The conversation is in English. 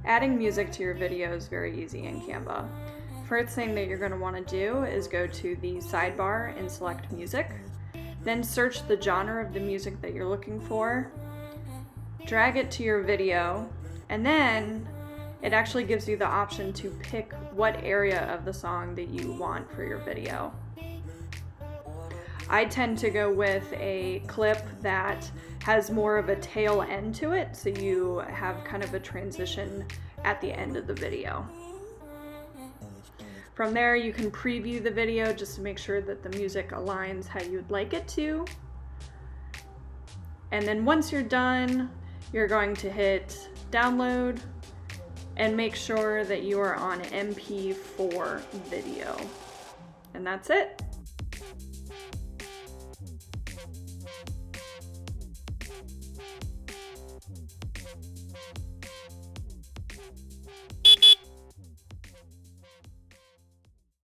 Adding music to your video is very easy in Canva. First thing that you're going to want to do is go to the sidebar and select music. Then search the genre of the music that you're looking for. Drag it to your video, and then it actually gives you the option to pick what area of the song that you want for your video. I tend to go with a clip that has more of a tail end to it, so you have kind of a transition at the end of the video. From there, you can preview the video just to make sure that the music aligns how you'd like it to. And then once you're done, you're going to hit download and make sure that you are on MP4 video. And that's it.